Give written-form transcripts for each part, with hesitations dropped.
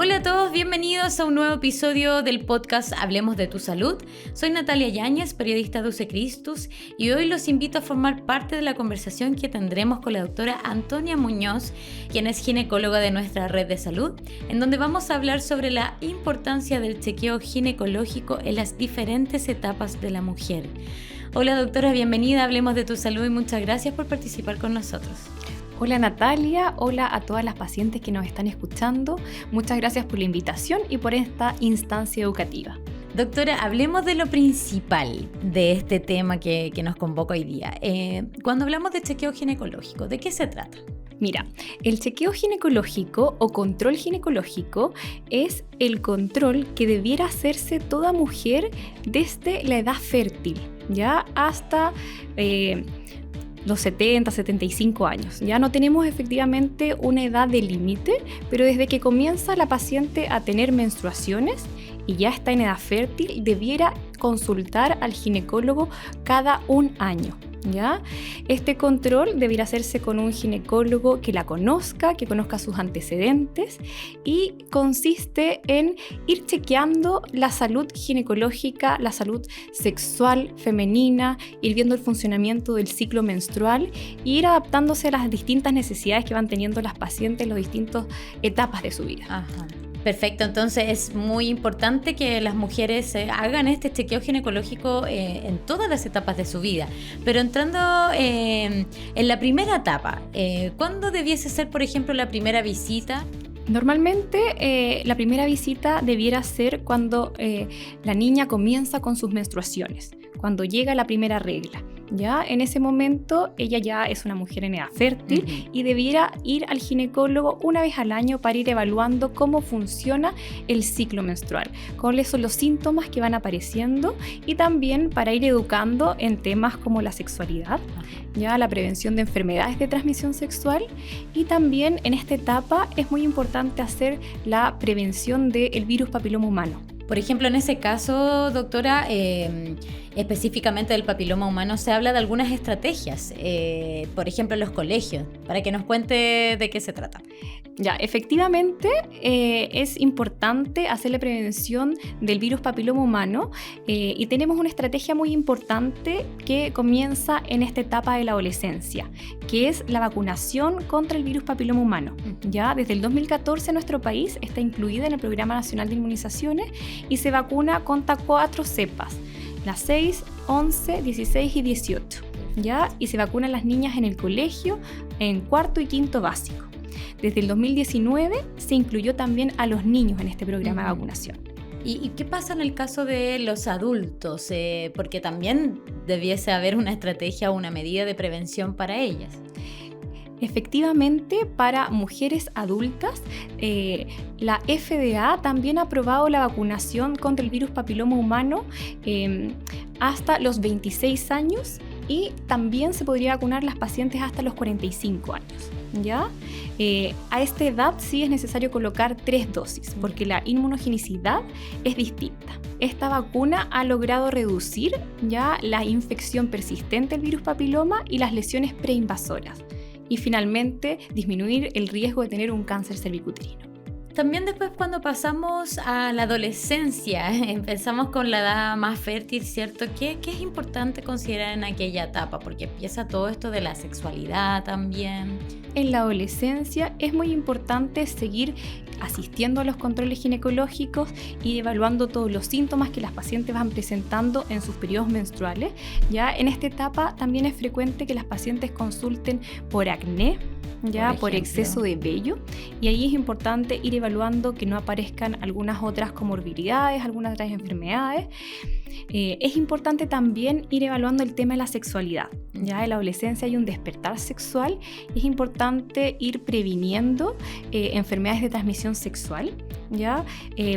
Hola a todos, bienvenidos a un nuevo episodio del podcast Hablemos de tu Salud. Soy Natalia Yáñez, periodista de UC Christus, y hoy los invito a formar parte de la conversación que tendremos con la doctora Antonia Muñoz, quien es ginecóloga de nuestra red de salud, en donde vamos a hablar sobre la importancia del chequeo ginecológico en las diferentes etapas de la mujer. Hola doctora, bienvenida a Hablemos de tu Salud y muchas gracias por participar con nosotros. Hola Natalia, hola a todas las pacientes que nos están escuchando. Muchas gracias por la invitación y por esta instancia educativa. Doctora, hablemos de lo principal de este tema que nos convoca hoy día. Cuando hablamos de chequeo ginecológico, ¿de qué se trata? Mira, el chequeo ginecológico o control ginecológico es el control que debiera hacerse toda mujer desde la edad fértil, ya hasta los 70, 75 años. Ya no tenemos efectivamente una edad de límite, pero desde que comienza la paciente a tener menstruaciones y ya está en edad fértil, debiera consultar al ginecólogo cada un año. ¿Ya? Este control debería hacerse con un ginecólogo que la conozca, que conozca sus antecedentes, y consiste en ir chequeando la salud ginecológica, la salud sexual femenina, ir viendo el funcionamiento del ciclo menstrual e ir adaptándose a las distintas necesidades que van teniendo las pacientes en las distintas etapas de su vida. Ajá. Perfecto, entonces es muy importante que las mujeres hagan este chequeo ginecológico en todas las etapas de su vida. Pero entrando en la primera etapa, ¿cuándo debiese ser, por ejemplo, la primera visita? Normalmente la primera visita debiera ser cuando la niña comienza con sus menstruaciones, cuando llega la primera regla. ¿Ya? En ese momento ella ya es una mujer en edad fértil y debiera ir al ginecólogo una vez al año para ir evaluando cómo funciona el ciclo menstrual, cuáles son los síntomas que van apareciendo y también para ir educando en temas como la sexualidad, ya la prevención de enfermedades de transmisión sexual, y también en esta etapa es muy importante hacer la prevención del virus papiloma humano. Por ejemplo, en ese caso, doctora, específicamente del papiloma humano, se habla de algunas estrategias, por ejemplo, en los colegios, para que nos cuente de qué se trata. Ya, efectivamente es importante hacer la prevención del virus papiloma humano y tenemos una estrategia muy importante que comienza en esta etapa de la adolescencia, que es la vacunación contra el virus papiloma humano. Ya desde el 2014 nuestro país está incluida en el Programa Nacional de Inmunizaciones y se vacuna contra 4 cepas, las 6, 11, 16 y 18, ¿ya? Y se vacunan las niñas en el colegio en cuarto y quinto básico. Desde el 2019 se incluyó también a los niños en este programa de vacunación. ¿Y qué pasa en el caso de los adultos? Porque también debiese haber una estrategia o una medida de prevención para ellas. Efectivamente, para mujeres adultas, la FDA también ha aprobado la vacunación contra el virus papiloma humano hasta los 26 años y también se podría vacunar las pacientes hasta los 45 años. ¿Ya? A esta edad sí es necesario colocar 3 dosis porque la inmunogenicidad es distinta. Esta vacuna ha logrado reducir ya la infección persistente del virus papiloma y las lesiones preinvasoras, y finalmente disminuir el riesgo de tener un cáncer cervicuterino. También después, cuando pasamos a la adolescencia, empezamos con la edad más fértil, ¿cierto? ¿Qué es importante considerar en aquella etapa? Porque empieza todo esto de la sexualidad también. En la adolescencia es muy importante seguir asistiendo a los controles ginecológicos y evaluando todos los síntomas que las pacientes van presentando en sus periodos menstruales. Ya en esta etapa también es frecuente que las pacientes consulten por acné, ya por exceso de vello, y ahí es importante ir evaluando que no aparezcan algunas otras comorbilidades, algunas otras enfermedades. Es importante también ir evaluando el tema de la sexualidad. Ya en la adolescencia hay un despertar sexual y es importante ir previniendo enfermedades de transmisión sexual, ya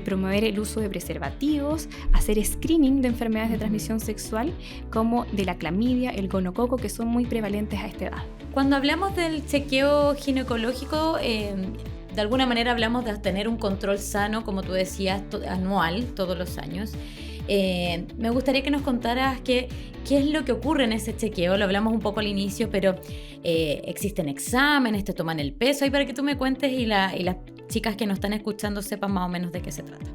promover el uso de preservativos, hacer screening de enfermedades de transmisión sexual como de la clamidia, el gonococo, que son muy prevalentes a esta edad. Cuando hablamos del chequeo ginecológico, de alguna manera hablamos de tener un control sano, como tú decías, anual, todos los años. Me gustaría que nos contaras qué es lo que ocurre en ese chequeo. Lo hablamos un poco al inicio, pero existen exámenes, te toman el peso, y para que tú me cuentes y las chicas que nos están escuchando sepan más o menos de qué se trata.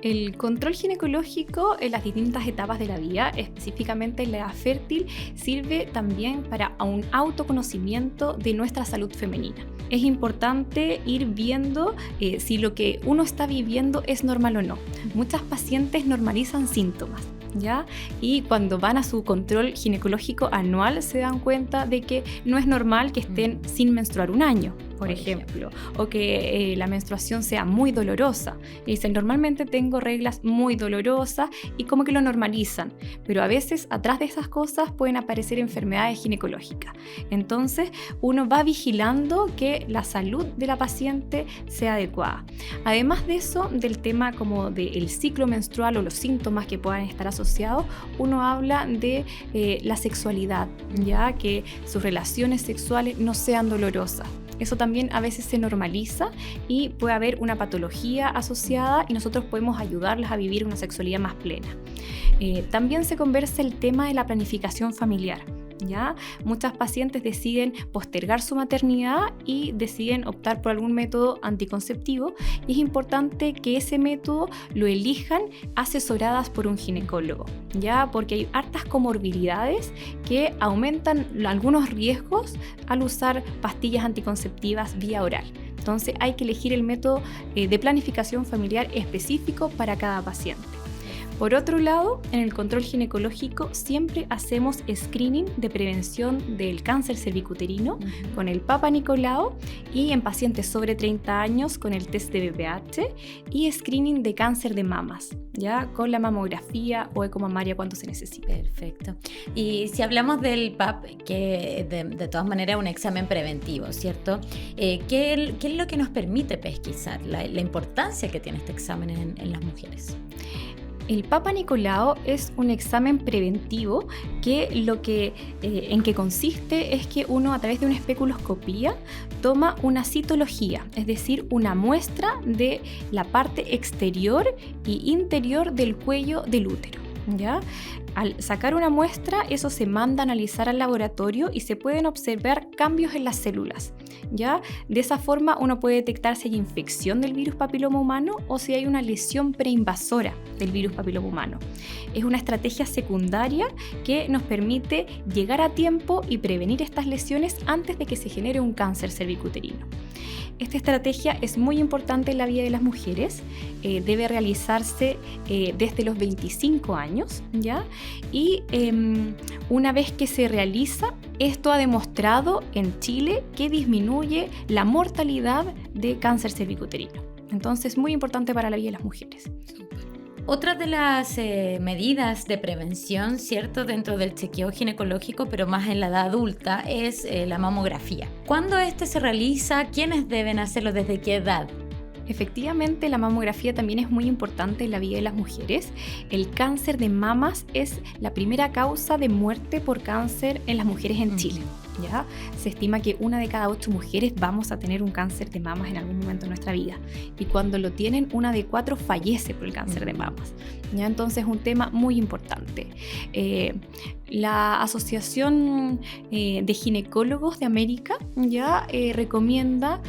El control ginecológico en las distintas etapas de la vida, específicamente en la edad fértil, sirve también para un autoconocimiento de nuestra salud femenina. Es importante ir viendo si lo que uno está viviendo es normal o no. Muchas pacientes normalizan síntomas, ¿ya? Y cuando van a su control ginecológico anual se dan cuenta de que no es normal que estén sin menstruar un año, por ejemplo, o que la menstruación sea muy dolorosa. Y dicen, normalmente tengo reglas muy dolorosas, y como que lo normalizan, pero a veces atrás de esas cosas pueden aparecer enfermedades ginecológicas. Entonces uno va vigilando que la salud de la paciente sea adecuada. Además de eso, del tema como del ciclo menstrual o los síntomas que puedan estar asociados, uno habla de la sexualidad, ya que sus relaciones sexuales no sean dolorosas. Eso también a veces se normaliza y puede haber una patología asociada y nosotros podemos ayudarlas a vivir una sexualidad más plena. También se conversa el tema de la planificación familiar. ¿Ya? Muchas pacientes deciden postergar su maternidad y deciden optar por algún método anticonceptivo, y es importante que ese método lo elijan asesoradas por un ginecólogo, ¿ya? Porque hay hartas comorbilidades que aumentan algunos riesgos al usar pastillas anticonceptivas vía oral. Entonces hay que elegir el método de planificación familiar específico para cada paciente. Por otro lado, en el control ginecológico siempre hacemos screening de prevención del cáncer cervicuterino con el Papa Nicolau, y en pacientes sobre 30 años con el test de BPH, y screening de cáncer de mamas, ya con la mamografía o eco mamaria cuando se necesite. Perfecto. Y si hablamos del PAP, que de todas maneras es un examen preventivo, ¿cierto? ¿Qué es lo que nos permite pesquisar la importancia que tiene este examen en las mujeres? El Papa Nicolau es un examen preventivo en que consiste es que uno, a través de una especuloscopía, toma una citología, es decir, una muestra de la parte exterior y interior del cuello del útero, ¿ya? Al sacar una muestra, eso se manda a analizar al laboratorio y se pueden observar cambios en las células, ¿ya? De esa forma uno puede detectar si hay infección del virus papiloma humano o si hay una lesión preinvasora del virus papiloma humano. Es una estrategia secundaria que nos permite llegar a tiempo y prevenir estas lesiones antes de que se genere un cáncer cervicuterino. Esta estrategia es muy importante en la vida de las mujeres, debe realizarse desde los 25 años, ¿ya? Y una vez que se realiza, esto ha demostrado en Chile que disminuye la mortalidad de cáncer cervicuterino. Entonces, muy importante para la vida de las mujeres. Otra de las medidas de prevención, ¿cierto?, dentro del chequeo ginecológico, pero más en la edad adulta, es la mamografía. ¿Cuándo se realiza? ¿Quiénes deben hacerlo? ¿Desde qué edad? Efectivamente, la mamografía también es muy importante en la vida de las mujeres. El cáncer de mamas es la primera causa de muerte por cáncer en las mujeres en Chile. ¿Ya? Se estima que 1 de cada 8 mujeres vamos a tener un cáncer de mamas en algún momento de nuestra vida, y cuando lo tienen, 1 de 4 fallece por el cáncer de mamas, ¿ya? Entonces es un tema muy importante. La Asociación de Ginecólogos de América ya recomienda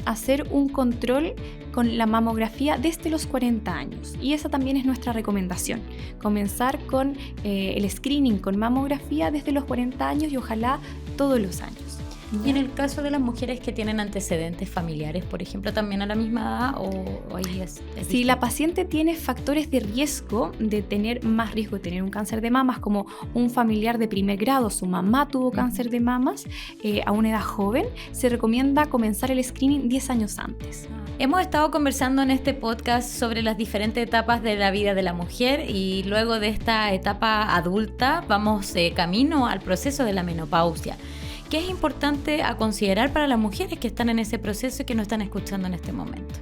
hacer un control con la mamografía desde los 40 años, y esa también es nuestra recomendación, comenzar con el screening con mamografía desde los 40 años y ojalá todos los años. ¿Y en el caso de las mujeres que tienen antecedentes familiares, por ejemplo, también a la misma edad, o ahí es si la paciente tiene factores de riesgo de tener más riesgo de tener un cáncer de mamas, como un familiar de primer grado, su mamá tuvo cáncer de mamas a una edad joven, se recomienda comenzar el screening 10 años antes. Hemos estado conversando en este podcast sobre las diferentes etapas de la vida de la mujer, y luego de esta etapa adulta vamos camino al proceso de la menopausia. ¿Qué es importante a considerar para las mujeres que están en ese proceso y que nos están escuchando en este momento?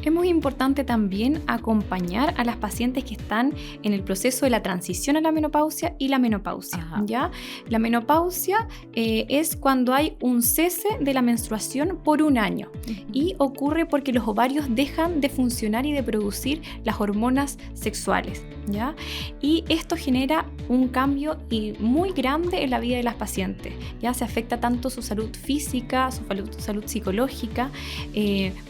Es muy importante también acompañar a las pacientes que están en el proceso de la transición a la menopausia y la menopausia, ¿ya? La menopausia es cuando hay un cese de la menstruación por un año, y ocurre porque los ovarios dejan de funcionar y de producir las hormonas sexuales, ¿ya? Y esto genera un cambio muy grande en la vida de las pacientes, ya se afecta tanto su salud física, su salud psicológica,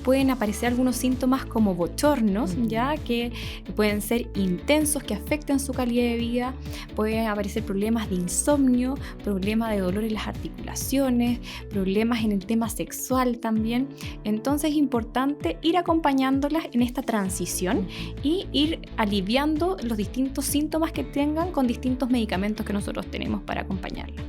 pueden aparecer algunos síntomas como bochornos, ya que pueden ser intensos, que afecten su calidad de vida, pueden aparecer problemas de insomnio, problemas de dolor en las articulaciones, problemas en el tema sexual también. Entonces es importante ir acompañándolas en esta transición y ir aliviando los distintos síntomas que tengan con distintos medicamentos que nosotros tenemos para acompañarla.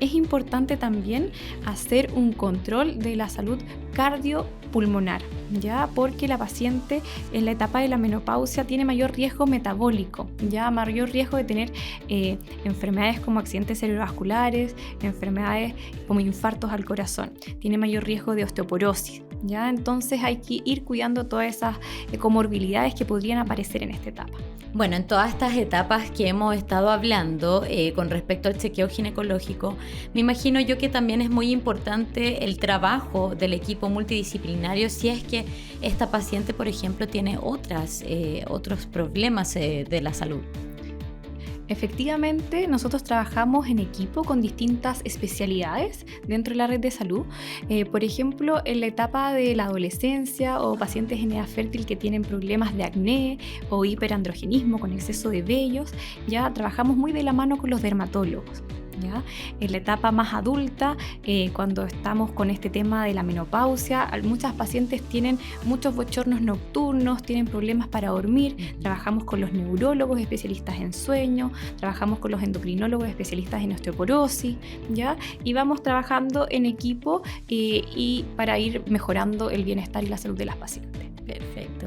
Es importante también hacer un control de la salud cardiopulmonar, ya porque la paciente en la etapa de la menopausia tiene mayor riesgo metabólico, ya mayor riesgo de tener enfermedades como accidentes cerebrovasculares, enfermedades como infartos al corazón, tiene mayor riesgo de osteoporosis, ya entonces hay que ir cuidando todas esas comorbilidades que podrían aparecer en esta etapa. Bueno, en todas estas etapas que hemos estado hablando con respecto al chequeo ginecológico, me imagino yo que también es muy importante el trabajo del equipo multidisciplinario si es que esta paciente, por ejemplo, tiene otros problemas de la salud. Efectivamente, nosotros trabajamos en equipo con distintas especialidades dentro de la red de salud. Por ejemplo, en la etapa de la adolescencia o pacientes en edad fértil que tienen problemas de acné o hiperandrogenismo con exceso de vellos, ya trabajamos muy de la mano con los dermatólogos. ¿Ya? En la etapa más adulta, cuando estamos con este tema de la menopausia, muchas pacientes tienen muchos bochornos nocturnos, tienen problemas para dormir, trabajamos con los neurólogos especialistas en sueño, trabajamos con los endocrinólogos especialistas en osteoporosis, ¿ya? Y vamos trabajando en equipo y para ir mejorando el bienestar y la salud de las pacientes. Perfecto.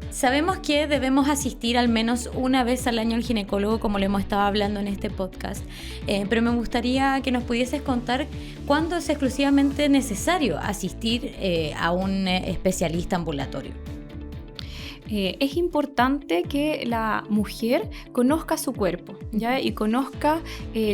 Sabemos que debemos asistir al menos una vez al año al ginecólogo, como lo hemos estado hablando en este podcast, pero me gustaría que nos pudieses contar cuándo es exclusivamente necesario asistir a un especialista ambulatorio. Es importante que la mujer conozca su cuerpo, ¿ya? Y conozca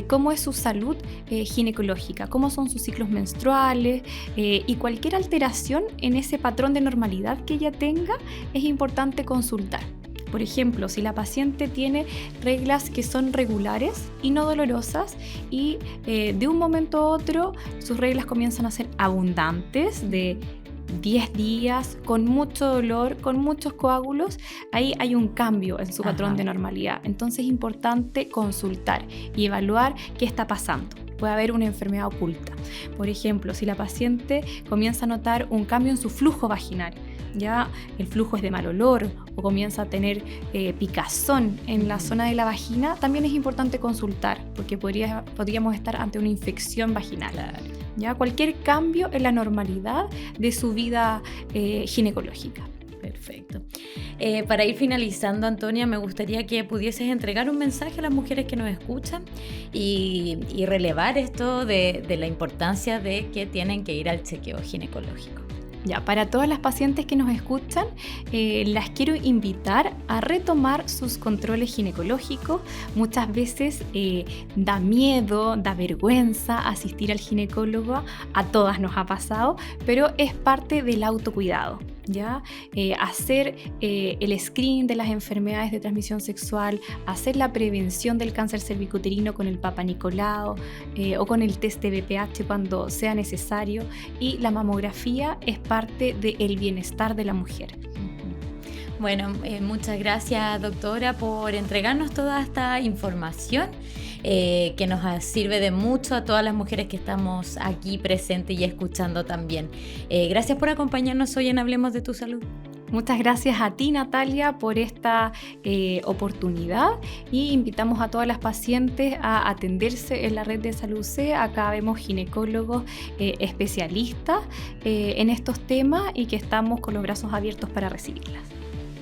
cómo es su salud ginecológica, cómo son sus ciclos menstruales y cualquier alteración en ese patrón de normalidad que ella tenga, es importante consultar. Por ejemplo, si la paciente tiene reglas que son regulares y no dolorosas y de un momento a otro sus reglas comienzan a ser abundantes, de 10 días, con mucho dolor, con muchos coágulos, ahí hay un cambio en su patrón de normalidad. Entonces es importante consultar y evaluar qué está pasando. Puede haber una enfermedad oculta. Por ejemplo, si la paciente comienza a notar un cambio en su flujo vaginal, ya el flujo es de mal olor o comienza a tener picazón en la zona de la vagina, también es importante consultar porque podríamos estar ante una infección vaginal. Claro. Ya cualquier cambio en la normalidad de su vida ginecológica. Perfecto. Para ir finalizando, Antonia, me gustaría que pudieses entregar un mensaje a las mujeres que nos escuchan y relevar esto de la importancia de que tienen que ir al chequeo ginecológico. Ya, para todas las pacientes que nos escuchan, las quiero invitar a retomar sus controles ginecológicos. Muchas veces da miedo, da vergüenza asistir al ginecólogo, a todas nos ha pasado, pero es parte del autocuidado. ¿Ya? Hacer el screening de las enfermedades de transmisión sexual, hacer la prevención del cáncer cervicuterino con el Papa Nicolau o con el test de BPH cuando sea necesario, y la mamografía es parte del bienestar de la mujer. Bueno, muchas gracias, doctora, por entregarnos toda esta información que nos sirve de mucho a todas las mujeres que estamos aquí presentes y escuchando también. Gracias por acompañarnos hoy en Hablemos de tu Salud. Muchas gracias a ti, Natalia, por esta oportunidad, y invitamos a todas las pacientes a atenderse en la red de Salud C. Acá vemos ginecólogos especialistas en estos temas y que estamos con los brazos abiertos para recibirlas.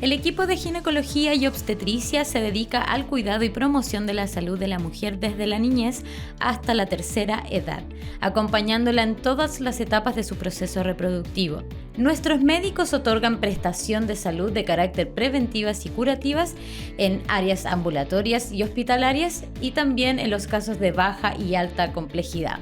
El equipo de ginecología y obstetricia se dedica al cuidado y promoción de la salud de la mujer desde la niñez hasta la tercera edad, acompañándola en todas las etapas de su proceso reproductivo. Nuestros médicos otorgan prestación de salud de carácter preventivas y curativas en áreas ambulatorias y hospitalarias y también en los casos de baja y alta complejidad.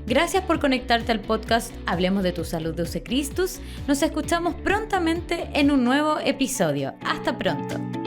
Gracias por conectarte al podcast Hablemos de tu Salud de UC Christus. Nos escuchamos prontamente en un nuevo episodio. Hasta pronto.